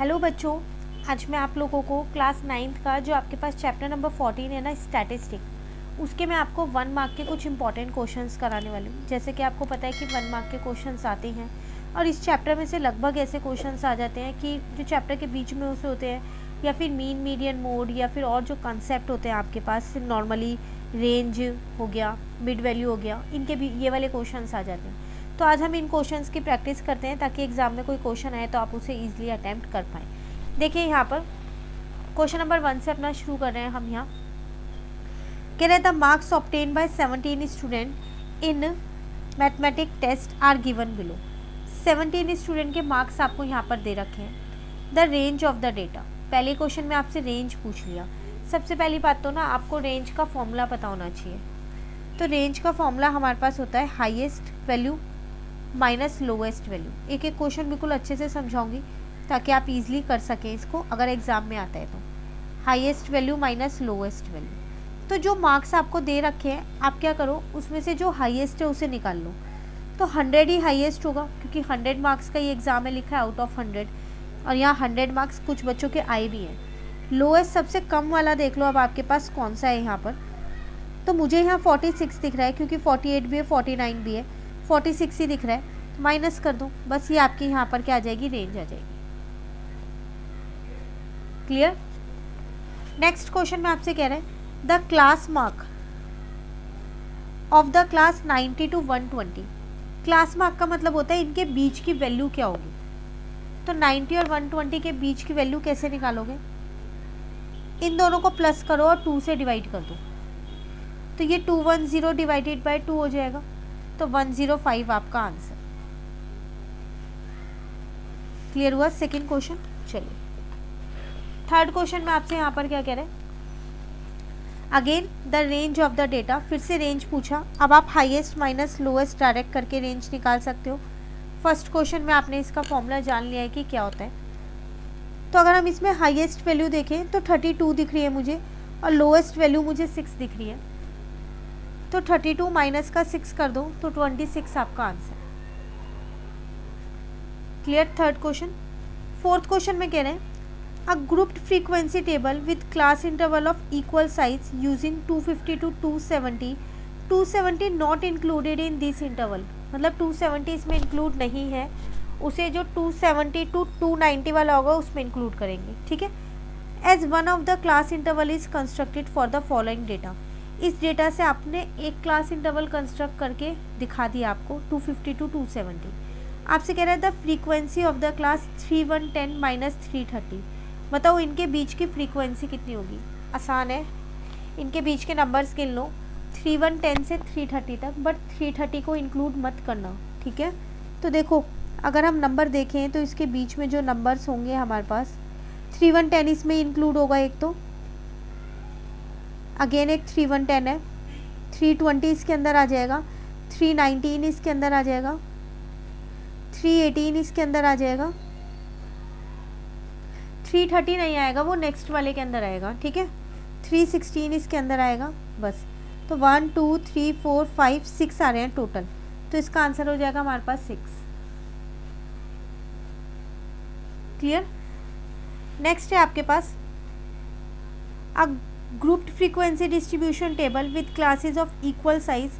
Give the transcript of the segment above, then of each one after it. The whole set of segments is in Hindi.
हेलो बच्चों, आज मैं आप लोगों को क्लास 9th का जो आपके पास चैप्टर नंबर 14 है ना स्टैटिस्टिक, उसके मैं आपको 1 मार्क के कुछ इंपॉर्टेंट क्वेश्चंस कराने वाली हूँ। जैसे कि आपको पता है कि 1 मार्क के क्वेश्चंस आते हैं और इस चैप्टर में से लगभग ऐसे क्वेश्चंस आ जाते हैं कि जो चैप्टर के बीच में उसे होते हैं, या फिर मीन मीडियन मोड, या फिर और जो कंसेप्ट होते हैं आपके पास नॉर्मली रेंज हो गया, मिड वैल्यू हो गया, इनके भी ये वाले क्वेश्चंस आ जाते हैं। तो आज हम इन क्वेश्चंस की प्रैक्टिस करते हैं ताकि एग्जाम में कोई क्वेश्चन आए तो आप उसे ईजिली अटैम्प्ट कर पाएँ। देखिए यहाँ पर क्वेश्चन नंबर 1 से अपना शुरू कर रहे हैं हम। यहाँ कह रहे the marks obtain by 17 student in mathematic test are given below. 17 student के मार्क्स आपको यहाँ पर दे रखे हैं। The range of the data, पहले क्वेश्चन में आपसे रेंज पूछ लिया। सबसे पहली बात तो ना आपको रेंज का फॉर्मूला पता होना चाहिए। तो रेंज का फॉर्मूला हमारे पास होता है highest value minus lowest value. एक एक क्वेश्चन बिल्कुल अच्छे से समझाऊंगी ताकि आप इजीली कर सकें इसको अगर एग्जाम में आता है तो। Highest value minus lowest value. तो जो मार्क्स आपको दे रखे हैं आप क्या करो, उसमें से जो हाईएस्ट है उसे निकाल लो। तो 100 ही हाईएस्ट होगा क्योंकि 100 मार्क्स का ये एग्जाम में लिखा है आउट ऑफ 100, और यहाँ 100 मार्क्स कुछ बच्चों के आए भी हैं। लोएस्ट सबसे कम वाला देख लो अब आपके पास कौन सा है यहाँ पर। तो मुझे यहाँ 46 दिख रहा है क्योंकि 48 भी है 49 भी है, 46 ही दिख रहा है, तो माइनस कर दो। बस ये आपकी यहाँ पर क्या आ जाएगी, रेंज आ जाएगी। क्लियर। नेक्स्ट क्वेश्चन में आपसे कह रहे हैं the class mark of the class 90 to 120। Class mark का मतलब होता है इनके बीच की वैल्यू क्या होगी। तो 90 और 120 के बीच की वैल्यू कैसे निकालोगे, इन दोनों को प्लस करो और 2 से डिवाइड कर दो। तो ये 210 डिवाइडेड बाय 2 हो जाएगा, तो 105 आपका आंसर। क्लियर हुआ सेकेंड क्वेश्चन। चलिए थर्ड क्वेश्चन में आपसे यहाँ पर क्या कह रहे हैं, again the range of the data. फिर से रेंज पूछा। अब आप हाईएस्ट माइनस लोएस्ट डायरेक्ट करके रेंज निकाल सकते हो। फर्स्ट क्वेश्चन में आपने इसका फॉर्मूला जान लिया है कि क्या होता है। तो अगर हम इसमें हाईएस्ट वैल्यू देखें तो 32 दिख रही है मुझे, और लोएस्ट वैल्यू मुझे 6 दिख रही है। तो 32 माइनस का 6 कर दो तो 26 आपका answer. Clear third question. Fourth question में कह रहे हैं a grouped frequency table with class interval of equal size using 250 to 270, 270 not included in this interval. मतलब 270 इसमें इंक्लूड नहीं है, उसे जो 270 to 290 वाला होगा उसमें इंक्लूड करेंगे। ठीक है। As one of the class interval is constructed for the following data. इस डेटा से आपने एक क्लास इंटरवल कंस्ट्रक्ट करके दिखा दिया आपको 250 to 270। आपसे कह रहा है the frequency of the class 3110 minus 330। बताओ इनके बीच की फ्रीक्वेंसी कितनी होगी। आसान है, इनके बीच के नंबर्स गिन लो 3110 से 330 तक, बट 330 को इंक्लूड मत करना। ठीक है। तो देखो अगर हम नंबर देखें तो इसके बीच में जो नंबर्स होंगे हमारे पास 3110 इसमें इंक्लूड होगा एक, तो अगेन एक 3110 है, 320 इसके अंदर आ जाएगा, 319 इसके अंदर आ जाएगा, 318 इसके अंदर आ जाएगा, 330 नहीं आएगा, वो नेक्स्ट वाले के अंदर आएगा। ठीक है। 316 इसके अंदर आएगा। बस तो 1 2 3 4 5 6 आ रहे हैं टोटल, तो इसका आंसर हो जाएगा हमारे पास 6। क्लियर। नेक्स्ट है आपके पास a grouped frequency distribution table with classes of equal size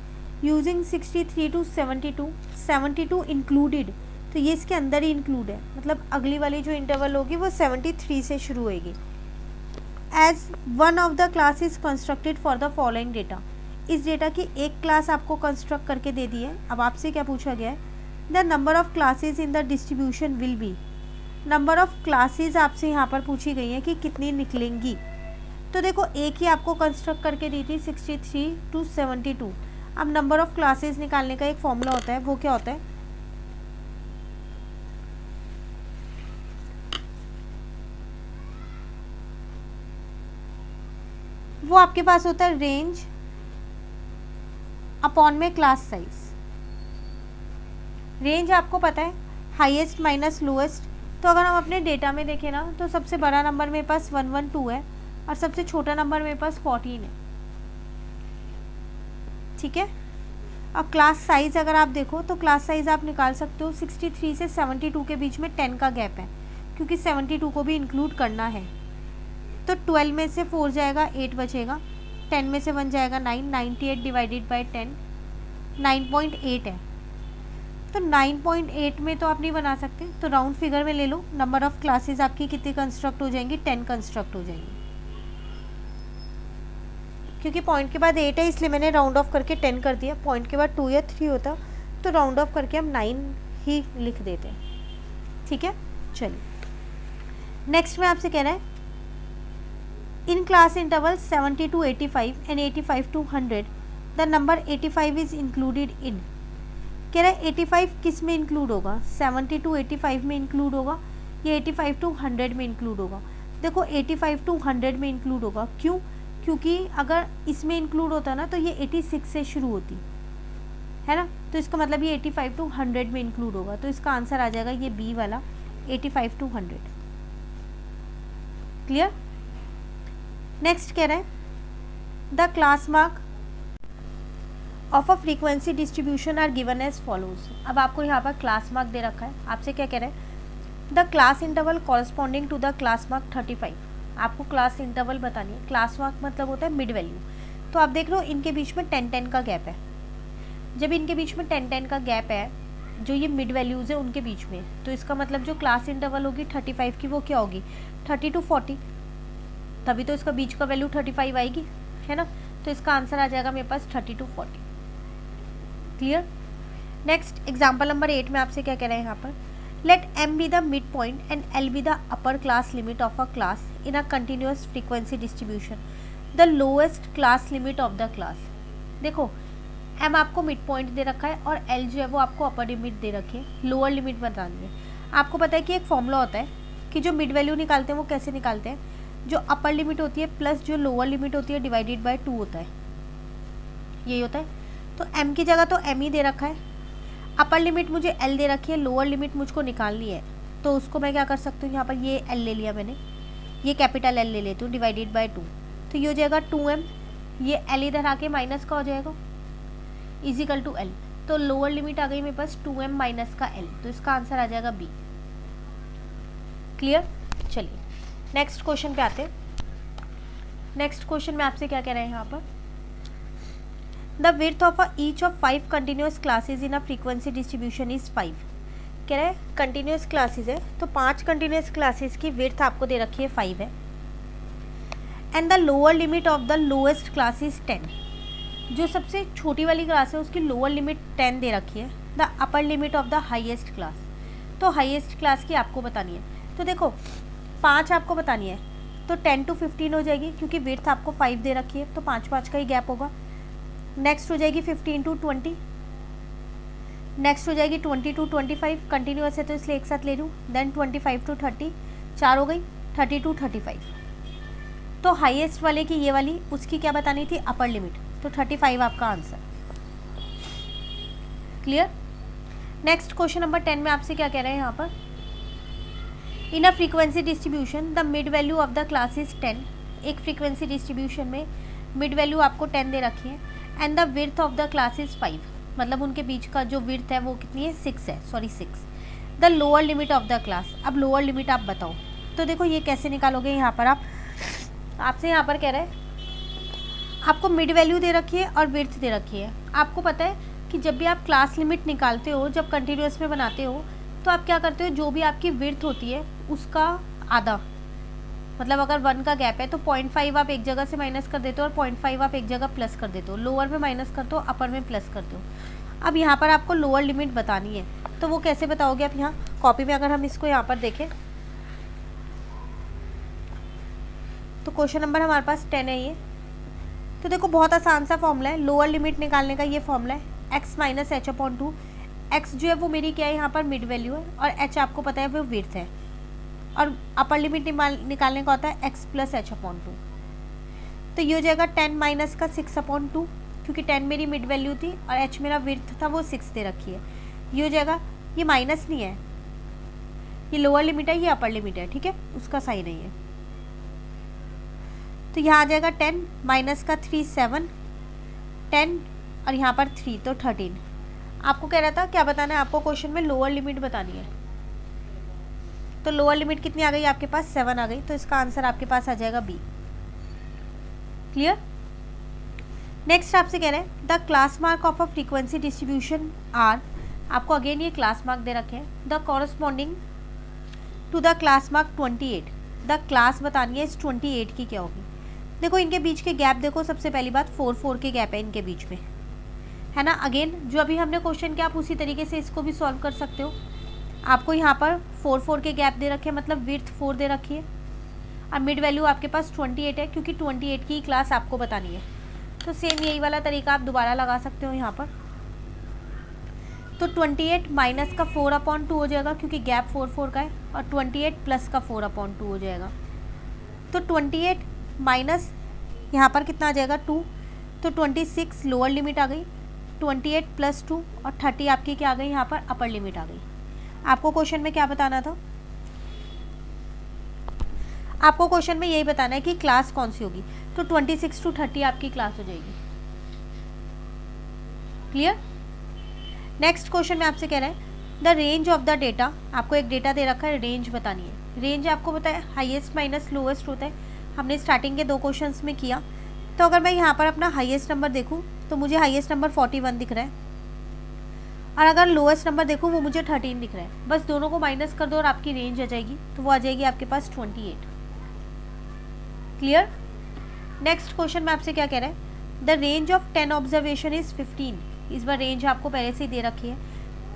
using 63 to 72, 72 included. तो ये इसके अंदर ही इंक्लूड है, मतलब अगली वाली जो इंटरवल होगी वो 73 से शुरू होगी। As one of the class is constructed for the following data. इस डेटा की एक क्लास आपको कंस्ट्रक्ट करके दे दी है। अब आपसे क्या पूछा गया है, the number of classes in the distribution will be. Number of classes आपसे यहाँ पर पूछी गई है कि कितनी निकलेंगी। तो देखो एक ही आपको कंस्ट्रक्ट करके दी थी 63 to 72। अब नंबर ऑफ क्लासेज निकालने का एक फॉर्मूला होता है, वो क्या होता है, वो आपके पास होता है रेंज अपॉन में क्लास साइज। रेंज आपको पता है हाईएस्ट माइनस लोएस्ट। तो अगर हम अपने डेटा में देखें ना तो सबसे बड़ा नंबर मेरे पास 112 है और सबसे छोटा नंबर मेरे पास 14 है। ठीक है। और क्लास साइज अगर आप देखो तो क्लास साइज आप निकाल सकते हो 63 से 72 के बीच में 10 का गैप है, क्योंकि 72 को भी इंक्लूड करना है। तो 12 में से 4 जाएगा 8 बचेगा, 10 में से 1 जाएगा 9, 98 डिवाइडेड बाई 10 9.8 है। तो 9.8 में तो आप नहीं बना सकते, तो राउंड फिगर में ले लो। नंबर ऑफ क्लासेस आपकी कितनी कंस्ट्रक्ट हो जाएंगी, 10 कंस्ट्रक्ट हो जाएंगी। क्योंकि पॉइंट के बाद 8 है इसलिए मैंने राउंड ऑफ करके 10 कर दिया। पॉइंट के बाद 2 या 3 होता तो राउंड ऑफ करके हम 9 ही लिख देते हैं। ठीक है, चलिए नेक्स्ट में आपसे कह रहा है in class interval 70 to 85 and 85 to 100 the number 85 is included in. कह रहा है 85 किस में इंक्लूड होगा, 70 to 85 में इंक्लूड होगा या 85 to 100 में इंक्लूड होगा। देखो 85 to 100 में इंक्लूड होगा। क्यों? क्योंकि अगर इसमें इंक्लूड होता ना तो ये 86 से शुरू होती है ना, तो इसका मतलब ये 85 to 100 में इंक्लूड होगा। तो इसका आंसर आ जाएगा ये बी वाला 85 to 100। क्लियर। नेक्स्ट कह रहा है the class mark of a frequency distribution are given as follows. अब आपको यहाँ पर क्लास मार्क दे रखा है। आपसे क्या कह रहा है the class interval corresponding to the class mark 35। आपको क्लास इंटरवल बतानी है। क्लास मार्क मतलब होता है मिड वैल्यू। तो आप देख लो इनके बीच में 10-10 का गैप है। जब इनके बीच में 10-10 का गैप है, जो ये मिड वैल्यूज़ है उनके बीच में, तो इसका मतलब जो क्लास इंटरवल होगी 35 की वो क्या होगी 30 to 40। तभी तो इसका बीच का वैल्यू 35 आएगी, है ना। तो इसका आंसर आ जाएगा मेरे पास 30 to 40। Clear. Next example number 8 में आपसे क्या कह रहे हैं यहाँ पर let m be the mid point and l be the upper class limit of a class in a continuous frequency distribution the lowest class limit of the class. देखो m आपको मिड पॉइंट दे रखा है और l जो है वो आपको अपर लिमिट दे रखी है, लोअर लिमिट बतानी है। आपको पता है कि एक फॉर्मूला होता है कि जो मिड वैल्यू निकालते हैं वो कैसे निकालते हैं, जो अपर लिमिट होती है प्लस जो लोअर लिमिट होती है डिवाइडेड बाय 2 होता है, यही होता है। तो m की जगह तो m ही दे रखा है, अपर लिमिट मुझे l दे रखी है, लोअर लिमिट मुझको निकालनी है। तो उसको मैं क्या कर सकती हूँ, यहाँ पर ये l ले लिया मैंने, ये कैपिटल L ले लेती हूँ डिवाइडेड बाय 2। तो ये हो जाएगा 2m, ये l इधर आके माइनस का हो जाएगा इजिकल टू l। तो लोअर लिमिट आ गई मेरे पास 2m माइनस का l। तो इसका आंसर आ जाएगा b। क्लियर। चलिए नेक्स्ट क्वेश्चन पे आते हैं। नेक्स्ट क्वेश्चन में आपसे क्या कह रहे हैं यहाँ पर the width of each of 5 continuous classes in a frequency distribution is 5। कह रहे हैं कंटिन्यूस क्लासेज है तो 5 कंटिन्यूस क्लासेज की विड्थ आपको दे रखी है 5 है and the lower limit of the lowest class is 10। जो सबसे छोटी वाली क्लास है उसकी लोअर लिमिट 10 दे रखी है, the upper limit of the highest class. तो हाईएस्ट क्लास की आपको बतानी है। तो देखो 5 आपको बतानी है तो 10 to 15 हो जाएगी क्योंकि विड्थ आपको 5 दे रखी है, तो 5-5 का ही गैप होगा। नेक्स्ट हो जाएगी 15 to 20, नेक्स्ट हो जाएगी 20 to 25, कंटिन्यूअस है तो इसलिए एक साथ ले लूँ। देन 25 to 30, 4 हो गई, 30 to 35। तो हाईएस्ट वाले की ये वाली उसकी क्या बतानी थी, अपर लिमिट, तो 35 आपका answer. Clear. Next question number 10 में आपसे क्या कह रहे हैं यहाँ पर in a frequency distribution the mid value of the class is 10। एक फ्रीक्वेंसी डिस्ट्रीब्यूशन में मिड वैल्यू आपको 10 दे रखी है and the width of the class is 5, मतलब उनके बीच का जो विड्थ है वो कितनी है 6 है, sorry 6। The lower limit of the class, अब लोअर लिमिट आप बताओ। तो देखो ये कैसे निकालोगे, यहाँ पर आपसे यहाँ पर कह रहे हैं आपको मिड वैल्यू दे रखी है और विड्थ दे रखी है। आपको पता है कि जब भी आप क्लास लिमिट निकालते हो, जब कंटिन्यूअस में बनाते हो, तो आप क्या करते हो, जो भी आपकी विड्थ होती है उसका आधा, मतलब अगर 1 का गैप है तो 0.5 आप एक जगह से माइनस कर देते हो और 0.5 आप एक जगह प्लस कर देते हो। लोअर में माइनस करते हो, अपर में प्लस करते हो। अब यहाँ पर आपको लोअर लिमिट बतानी है, तो वो कैसे बताओगे आप। यहाँ कॉपी में अगर हम इसको यहाँ पर देखें तो क्वेश्चन नंबर हमारे पास 10 है ये। तो देखो बहुत आसान सा फॉर्मूला है, लोअर लिमिट निकालने का ये फॉर्मूला है x माइनस h/2। x जो है वो मेरी क्या है यहाँ पर मिड वैल्यू है और h आपको पता है वो विड्थ है, और अपर लिमिट निकालने का होता है x प्लस h/2। तो ये हो जाएगा 10 माइनस का 6/2, क्योंकि 10 मेरी मिड वैल्यू थी और h मेरा विड्थ था, वो 6 दे रखी है। ये हो जाएगा, ये माइनस नहीं है, ये लोअर लिमिट है, ये अपर लिमिट है, ठीक है, उसका साइन नहीं है। तो यहाँ आ जाएगा 10 माइनस का 3 7, 10 और यहाँ पर 3 तो 13। आपको कह रहा था क्या बताना है आपको, क्वेश्चन में लोअर लिमिट बतानी है। तो लोअर लिमिट कितनी आ गई आपके पास 7 आ गई, तो इसका आंसर आपके पास आ जाएगा बी। क्लियर। नेक्स्ट आपसे कह रहे हैं the class mark of a frequency distribution are, आपको अगेन ये क्लास मार्क दे रखे हैं, the corresponding to the class mark 28, the class बतानी है इस 28 की क्या होगी। देखो इनके बीच के गैप देखो, सबसे पहली बात 4 के गैप है इनके बीच में, है ना। अगेन जो अभी हमने क्वेश्चन किया आप उसी तरीके से इसको भी सॉल्व कर सकते हो। आपको यहाँ पर 4 के गैप दे रखे हैं, मतलब विड्थ 4 दे रखी है, और मिड वैल्यू आपके पास 28 है, क्योंकि 28 की क्लास आपको बतानी है। तो सेम यही वाला तरीका आप दोबारा लगा सकते हो यहाँ पर। तो 28 माइनस का 4/2 हो जाएगा, क्योंकि गैप 4 का है, और 28 प्लस का 4/2 हो जाएगा। तो 28 माइनस यहाँ पर कितना आ जाएगा 2, तो 26 लोअर लिमिट आ गई, 28 प्लस 2 और 30 आपकी क्या आ गई यहाँ पर अपर लिमिट आ गई। आपको क्वेश्चन में क्या बताना था, आपको क्वेश्चन में यही बताना है कि क्लास कौन सी होगी। तो 26 to 30 आपकी क्लास हो जाएगी। क्लियर। नेक्स्ट क्वेश्चन में आपसे कह रहा है the range of the data, आपको एक डेटा दे रखा है, रेंज बतानी है। रेंज आपको पता है हाईएस्ट माइनस लोएस्ट होता है, हमने स्टार्टिंग के 2 क्वेश्चंस में किया। तो अगर मैं यहाँ पर अपना हाईएस्ट नंबर देखूँ तो मुझे हाईएस्ट नंबर 41 दिख रहा है, और अगर लोएस्ट नंबर देखूँ वो मुझे 13 दिख रहा है। बस दोनों को माइनस कर दो और आपकी रेंज आ जाएगी, तो वो आ जाएगी आपके पास 28। क्लियर। नेक्स्ट क्वेश्चन में आपसे क्या कह रहा है the range of 10 observation is 15, इस बार रेंज आपको पहले से ही दे रखी है,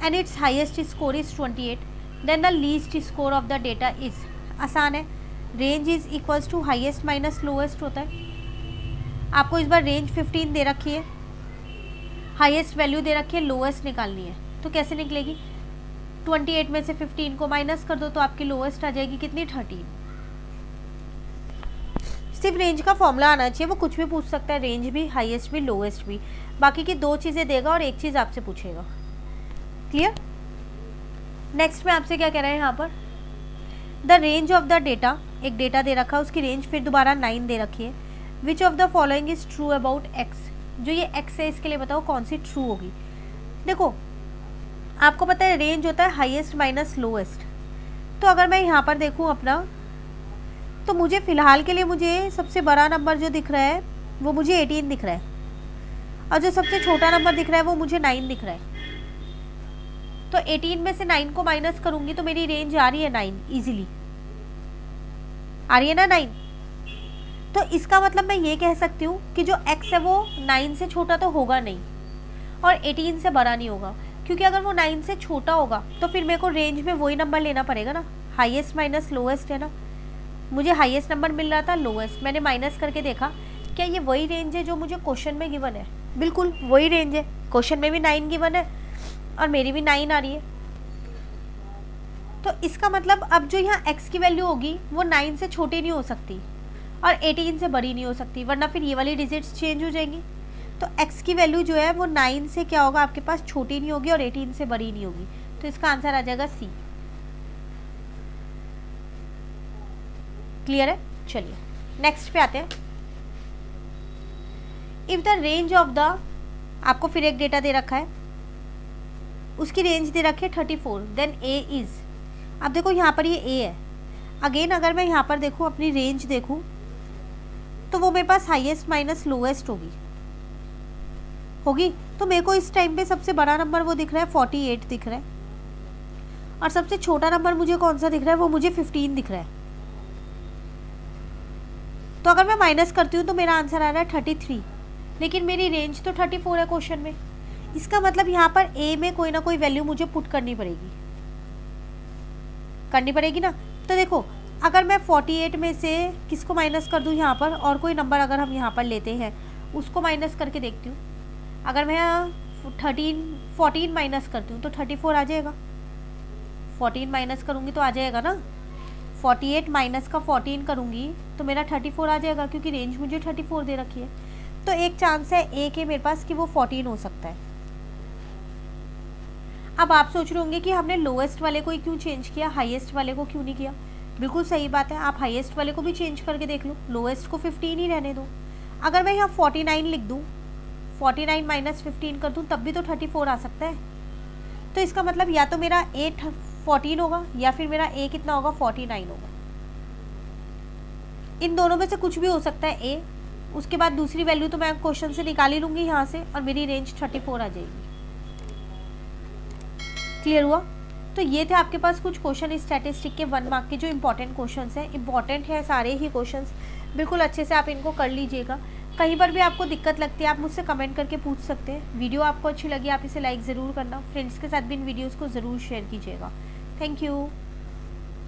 and its highest score is 28, then the least score of the data is. आसान है, range is equals to highest minus lowest होता है। आपको इस बार रेंज 15 दे रखी है, हाईएस्ट वैल्यू दे रखी है, लोएस्ट निकालनी है। तो कैसे निकलेगी, 28 में से 15 को माइनस कर दो तो आपकी लोएस्ट आ जाएगी कितनी 13। सिर्फ रेंज का फॉर्मूला आना चाहिए, वो कुछ भी पूछ सकता है, रेंज भी हाईएस्ट भी लोएस्ट भी, बाकी की 2 चीज़ें देगा और एक चीज़ आपसे पूछेगा। क्लियर। नेक्स्ट में आपसे क्या कह रहा है यहाँ पर the range of the data, एक डेटा दे रखा है, उसकी रेंज फिर दोबारा 9 दे रखी है। Which of the following is true about x, जो ये एक्स है इसके लिए बताओ कौन सी ट्रू होगी। देखो आपको पता है रेंज होता है हाईएस्ट माइनस लोएस्ट, तो अगर मैं यहाँ पर देखूँ अपना, तो मुझे फ़िलहाल के लिए मुझे सबसे बड़ा नंबर जो दिख रहा है वो मुझे 18 दिख रहा है, और जो सबसे छोटा नंबर दिख रहा है वो मुझे 9 दिख रहा है। तो 18 में से 9 को माइनस करूँगी तो मेरी रेंज आ रही है 9, ईजिली आ रही है ना 9। तो इसका मतलब मैं ये कह सकती हूँ कि जो x है वो 9 से छोटा तो होगा नहीं, और 18 से बड़ा नहीं होगा, क्योंकि अगर वो 9 से छोटा होगा तो फिर मेरे को रेंज में वही नंबर लेना पड़ेगा ना, हाईएस्ट माइनस लोएस्ट है ना। मुझे हाईएस्ट नंबर मिल रहा था, लोएस्ट, मैंने माइनस करके देखा क्या ये वही रेंज है जो मुझे क्वेश्चन में गिवन है, बिल्कुल वही रेंज है, क्वेश्चन में भी 9 गिवन है और मेरी भी 9 आ रही है। तो इसका मतलब अब जो यहाँ x की वैल्यू होगी वो 9 से छोटी नहीं हो सकती और 18 से बड़ी नहीं हो सकती, वरना फिर ये वाली डिजिट्स चेंज हो जाएंगी। तो x की वैल्यू जो है वो 9 से क्या होगा आपके पास छोटी नहीं होगी और 18 से बड़ी नहीं होगी, तो इसका आंसर आ जाएगा सी। क्लियर है। चलिए नेक्स्ट पे आते हैं। If the range of the, आपको फिर एक डेटा दे रखा है, उसकी रेंज दे रखी है 34, देन ए इज। अब देखो यहाँ पर ये ए है, अगेन अगर मैं यहाँ पर देखूँ अपनी रेंज देखूँ तो वो मेरे पास हाईएस्ट माइनस लोएस्ट होगी। तो मेरे को इस टाइम पे सबसे बड़ा नंबर वो दिख रहा है 48 दिख रहा है, और सबसे छोटा नंबर मुझे कौन सा दिख रहा है वो मुझे 15 दिख रहा है। तो अगर मैं माइनस करती हूँ तो मेरा आंसर आ रहा है 33, लेकिन मेरी रेंज तो 34 है क्वेश्चन में। इसका मतलब यहाँ पर ए में कोई ना कोई वैल्यू मुझे पुट करनी पड़ेगी ना। तो देखो अगर मैं 48 में से किसको माइनस कर दूँ यहाँ पर, और कोई नंबर अगर हम यहाँ पर लेते हैं उसको माइनस करके देखती हूँ। अगर मैं 14 माइनस करती हूँ तो 34 आ जाएगा, 14 माइनस करूँगी तो आ जाएगा ना, 48 माइनस का 14 करूँगी तो मेरा 34 आ जाएगा, क्योंकि रेंज मुझे 34 दे रखी है। तो एक चांस है ए के मेरे पास कि वो 14 हो सकता है। अब आप सोच रहे होंगे कि हमने लोएस्ट वाले को ही क्यों चेंज किया, हाईएस्ट वाले को क्यों नहीं किया। बिल्कुल सही बात है, आप हाईएस्ट वाले को भी चेंज करके देख लो, लोएस्ट को 15 ही रहने दो। अगर मैं यहाँ 49 लिख दूँ, 49 माइनस 15 कर दूँ, तब भी तो 34 आ सकता है। तो इसका मतलब या तो मेरा ए 14 होगा या फिर मेरा ए कितना होगा 49 होगा। इन दोनों में से कुछ भी हो सकता है ए। उसके बाद दूसरी वैल्यू तो मैं क्वेश्चन से निकाल ही लूँगी यहाँ से और मेरी रेंज 34 आ जाएगी। क्लियर हुआ? तो ये थे आपके पास कुछ क्वेश्चन स्टैटिस्टिक के 1 मार्क के जो इंपॉर्टेंट क्वेश्चंस हैं। इंपॉर्टेंट है सारे ही क्वेश्चंस, बिल्कुल अच्छे से आप इनको कर लीजिएगा। कहीं पर भी आपको दिक्कत लगती है आप मुझसे कमेंट करके पूछ सकते हैं। वीडियो आपको अच्छी लगी आप इसे लाइक ज़रूर करना, फ्रेंड्स के साथ भी इन वीडियोज़ को ज़रूर शेयर कीजिएगा। Thank you.